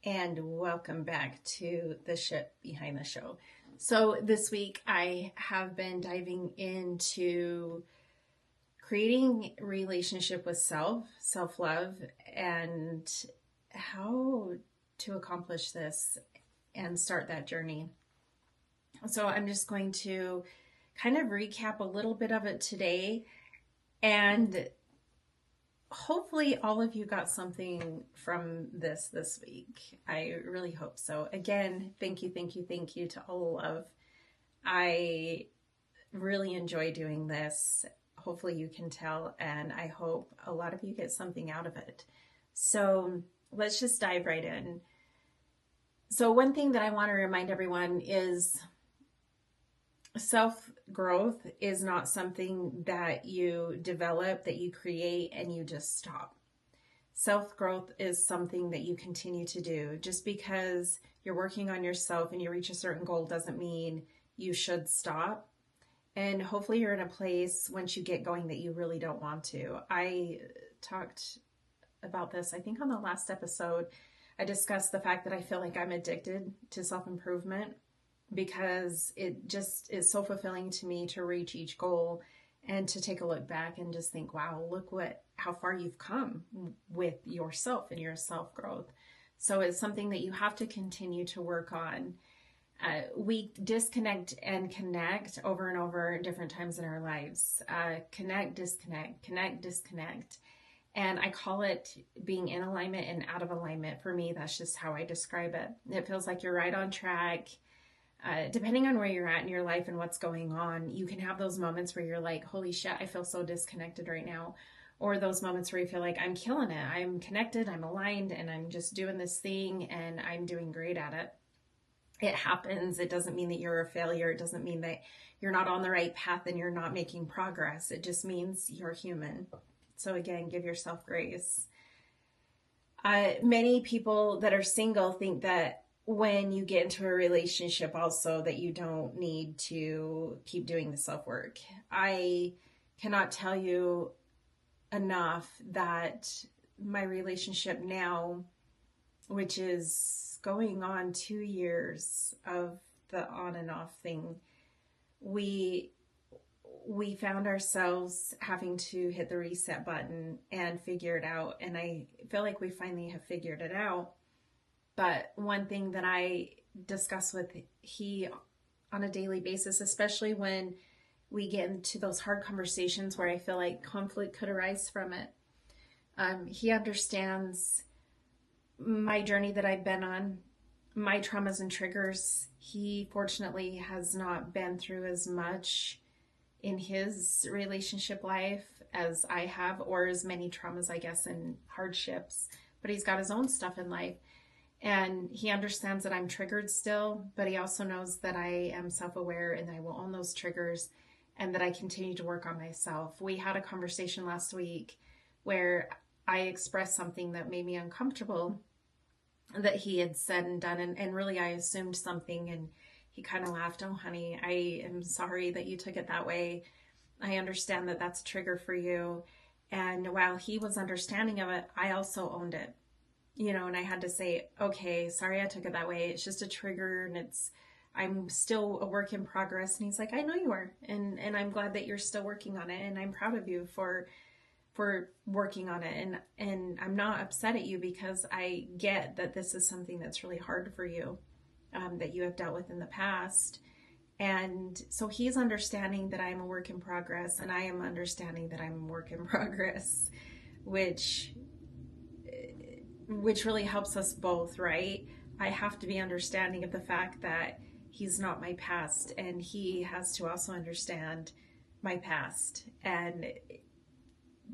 and welcome back to the ship behind the show. So, this week I have been diving into creating relationship with self love, and how to accomplish this and start that journey. So, I'm just going to kind of recap a little bit of it today, and hopefully all of you got something from this week. I really hope so. Again, thank you to all of. I really enjoy doing this. Hopefully you can tell, and I hope a lot of you get something out of it. So let's just dive right in. So one thing that I want to remind everyone is self growth is not something that you develop, that you create, and you just stop. Self growth is something that you continue to do. Just because you're working on yourself and you reach a certain goal doesn't mean you should stop. And hopefully you're in a place once you get going that you really don't want to. I talked about this, I think, on the last episode. I discussed the fact that I feel like I'm addicted to self improvement, because it just is so fulfilling to me to reach each goal and to take a look back and just think, wow, look how far you've come with yourself and your self growth. So it's something that you have to continue to work on. We disconnect and connect over and over different times in our lives. Connect, disconnect. And I call it being in alignment and out of alignment. For me, that's just how I describe it. It feels like you're right on track. Depending on where you're at in your life and what's going on, you can have those moments where you're like, holy shit, I feel so disconnected right now. Or those moments where you feel like I'm killing it. I'm connected, I'm aligned, and I'm just doing this thing and I'm doing great at it. It happens. It doesn't mean that you're a failure. It doesn't mean that you're not on the right path and you're not making progress. It just means you're human. So again, give yourself grace. Many people that are single think that when you get into a relationship also that you don't need to keep doing the self-work. I cannot tell you enough that my relationship now, which is going on 2 years of the on and off thing, we found ourselves having to hit the reset button and figure it out. And I feel like we finally have figured it out. But one thing that I discuss with he on a daily basis, especially when we get into those hard conversations where I feel like conflict could arise from it, he understands my journey that I've been on, my traumas and triggers. He fortunately has not been through as much in his relationship life as I have, or as many traumas, I guess, and hardships. But he's got his own stuff in life. And he understands that I'm triggered still, but he also knows that I am self-aware and I will own those triggers, and that I continue to work on myself. We had a conversation last week where I expressed something that made me uncomfortable that he had said and done, and really I assumed something, and he kind of laughed. Oh, honey, I am sorry that you took it that way. I understand that that's a trigger for you. And while he was understanding of it, I also owned it. And I had to say, okay, sorry I took it that way. It's just a trigger, and I'm still a work in progress. And he's like, I know you are. And I'm glad that you're still working on it. And I'm proud of you for working on it. And I'm not upset at you, because I get that this is something that's really hard for you, that you have dealt with in the past. And so he's understanding that I'm a work in progress, and I am understanding that I'm a work in progress, which really helps us both, right? I have to be understanding of the fact that he's not my past, and he has to also understand my past. And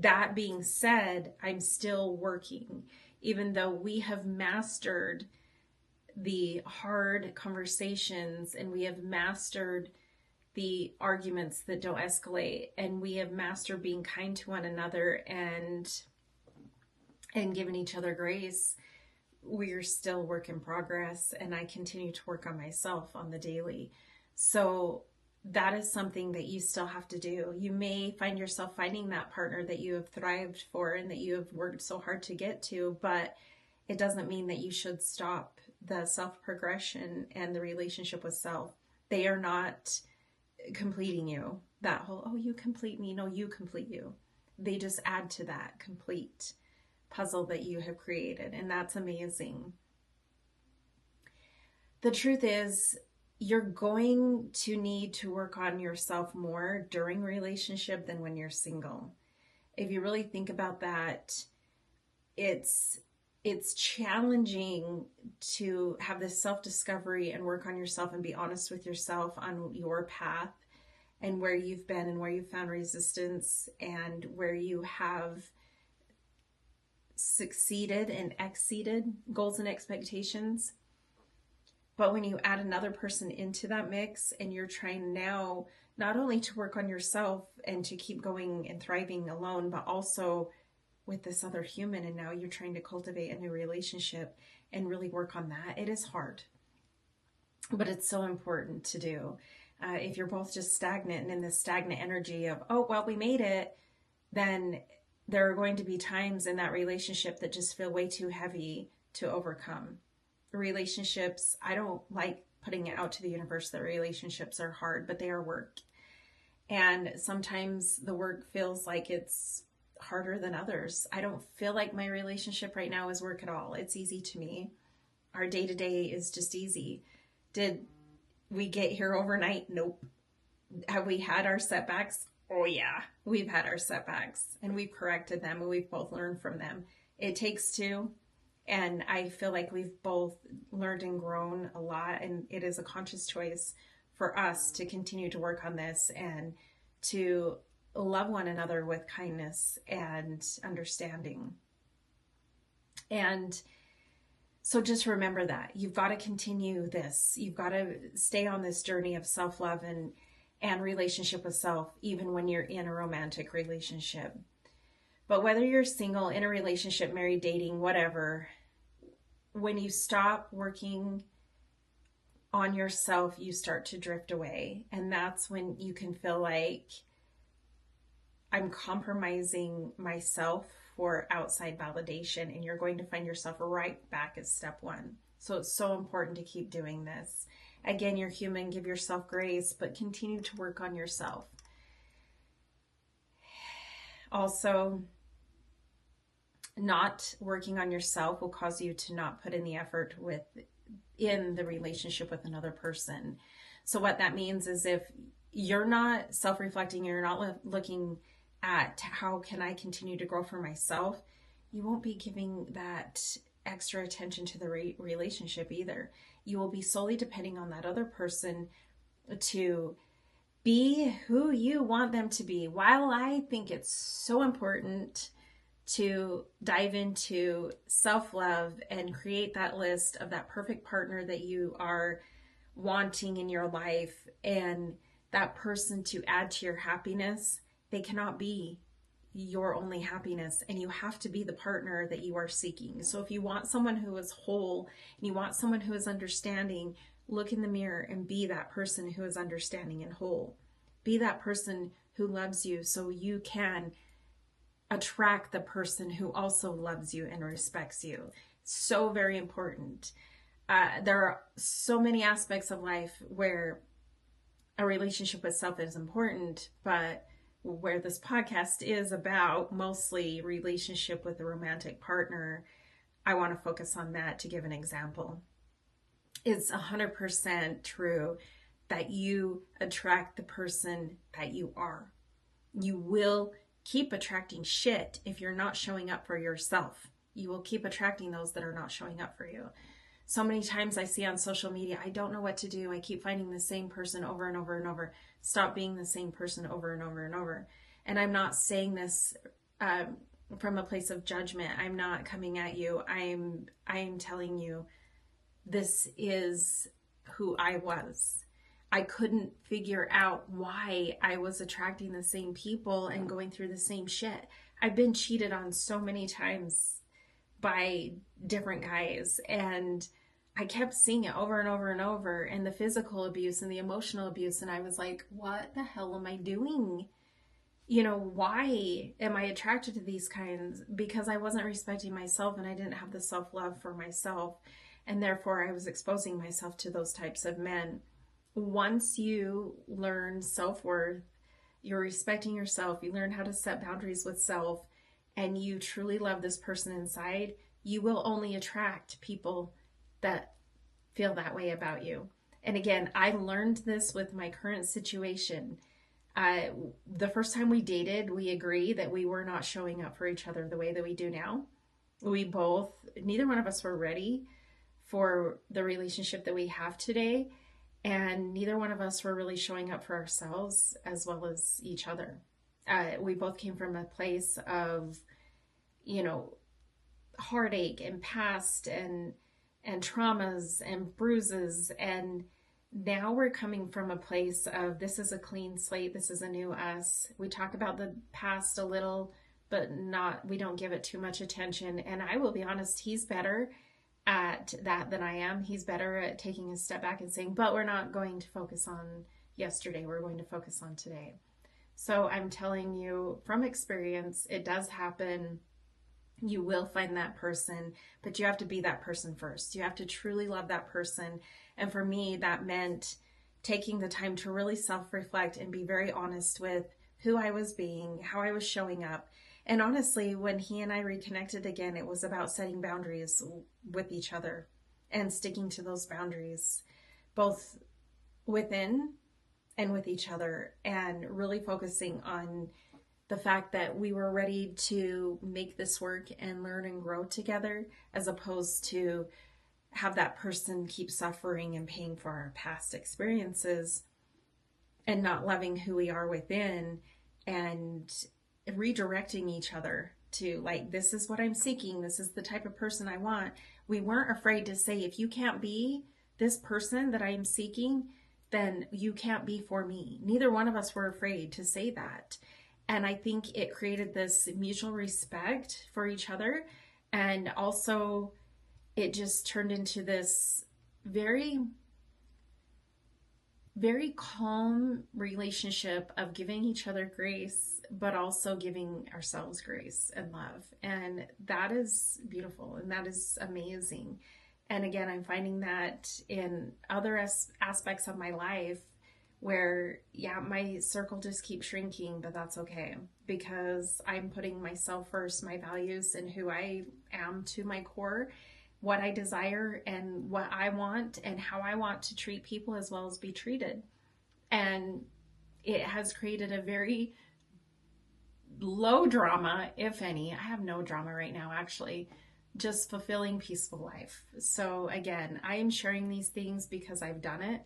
that being said, I'm still working, even though we have mastered the hard conversations, and we have mastered the arguments that don't escalate, and we have mastered being kind to one another and giving each other grace. We're still work in progress, and I continue to work on myself on the daily. So that is something that you still have to do. You may find yourself finding that partner that you have thrived for and that you have worked so hard to get to, but it doesn't mean that you should stop the self-progression and the relationship with self. They are not completing you. That whole, oh, you complete me. No, you complete you. They just add to that complete puzzle that you have created. And that's amazing. The truth is, you're going to need to work on yourself more during relationship than when you're single. If you really think about that, it's challenging to have this self-discovery and work on yourself and be honest with yourself on your path and where you've been and where you've found resistance and where you have succeeded and exceeded goals and expectations. But when you add another person into that mix and you're trying now not only to work on yourself and to keep going and thriving alone, but also with this other human, and now you're trying to cultivate a new relationship and really work on that, it is hard. But it's so important to do. If you're both just stagnant and in this stagnant energy of, oh, well, we made it, then there are going to be times in that relationship that just feel way too heavy to overcome. Relationships, I don't like putting it out to the universe that relationships are hard, but they are work. And sometimes the work feels like it's harder than others. I don't feel like my relationship right now is work at all. It's easy to me. Our day-to-day is just easy. Did we get here overnight? Nope. Have we had our setbacks? Oh yeah, we've had our setbacks and we've corrected them and we've both learned from them. It takes two. And I feel like we've both learned and grown a lot, and it is a conscious choice for us to continue to work on this and to love one another with kindness and understanding. And so just remember that you've got to continue this. You've got to stay on this journey of self-love and relationship with self, even when you're in a romantic relationship. But whether you're single, in a relationship, married, dating, whatever, when you stop working on yourself, you start to drift away. And that's when you can feel like I'm compromising myself for outside validation, and you're going to find yourself right back at step one. So it's so important to keep doing this. Again, you're human, give yourself grace, but continue to work on yourself. Also, not working on yourself will cause you to not put in the effort in the relationship with another person. So what that means is if you're not self-reflecting, you're not looking at how can I continue to grow for myself, you won't be giving that extra attention to the relationship either. You will be solely depending on that other person to be who you want them to be. While I think it's so important to dive into self-love and create that list of that perfect partner that you are wanting in your life and that person to add to your happiness, they cannot be your only happiness, and you have to be the partner that you are seeking. So if you want someone who is whole and you want someone who is understanding, look in the mirror and be that person who is understanding and whole. Be that person who loves you so you can attract the person who also loves you and respects you. So very important. There are so many aspects of life where a relationship with self is important, but where this podcast is about mostly relationship with a romantic partner, I want to focus on that to give an example. It's 100% true that you attract the person that you are. You will keep attracting shit if you're not showing up for yourself. You will keep attracting those that are not showing up for you. So many times I see on social media, I don't know what to do. I keep finding the same person over and over and over. Stop being the same person over and over and over. And I'm not saying this from a place of judgment. I'm not coming at you. I am telling you, this is who I was. I couldn't figure out why I was attracting the same people and going through the same shit. I've been cheated on so many times by different guys, and I kept seeing it over and over and over, and the physical abuse and the emotional abuse, and I was like, what the hell am I doing? why am I attracted to these kinds? Because I wasn't respecting myself and I didn't have the self love for myself. And therefore, I was exposing myself to those types of men. Once you learn self worth, you're respecting yourself, you learn how to set boundaries with self, and you truly love this person inside, you will only attract people that feel that way about you. And again, I learned this with my current situation. Uh, the first time we dated, we agreed that we were not showing up for each other the way that we do now. Neither one of us were ready for the relationship that we have today. And neither one of us were really showing up for ourselves as well as each other. We both came from a place of, you know, heartache and past and traumas and bruises, and now we're coming from a place of this is a clean slate, this is a new us. We talk about the past a little, but not we don't give it too much attention. And I will be honest, he's better at that than I am. He's better at taking a step back and saying, but we're not going to focus on yesterday, we're going to focus on today. So I'm telling you from experience, it does happen. You will find that person, but you have to be that person first. You have to truly love that person. And for me, that meant taking the time to really self-reflect and be very honest with who I was being, how I was showing up. And honestly, when he and I reconnected again, it was about setting boundaries with each other and sticking to those boundaries, both within and with each other, and really focusing on the fact that we were ready to make this work and learn and grow together, as opposed to have that person keep suffering and paying for our past experiences and not loving who we are within, and redirecting each other to, like, this is what I'm seeking, this is the type of person I want. We weren't afraid to say, if you can't be this person that I am seeking, then you can't be for me. Neither one of us were afraid to say that. And I think it created this mutual respect for each other. And also, it just turned into this very, very calm relationship of giving each other grace, but also giving ourselves grace and love. And that is beautiful and that is amazing. And again, I'm finding that in other aspects of my life where, yeah, my circle just keeps shrinking, but that's okay because I'm putting myself first, my values and who I am to my core, what I desire and what I want and how I want to treat people as well as be treated. And it has created a very low drama, if any. I have no drama right now, actually. Just fulfilling, peaceful life. So again, I am sharing these things because I've done it.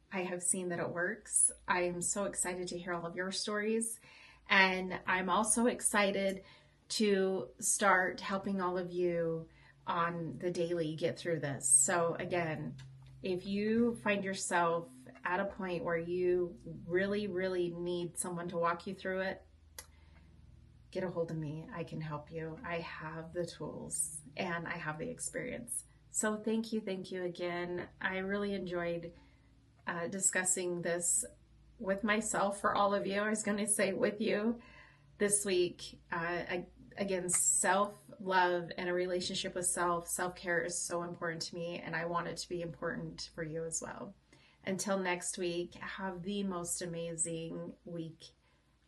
I have seen that it works. I am so excited to hear all of your stories. And I'm also excited to start helping all of you on the daily get through this. So again, if you find yourself at a point where you really, really need someone to walk you through it, get a hold of me. I can help you. I have the tools and I have the experience. So thank you again. I really enjoyed discussing this with myself for all of you. I was going to say with you this week. Again, self-love and a relationship with self-care is so important to me, and I want it to be important for you as well. Until next week, have the most amazing week.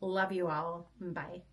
Love you all. Bye.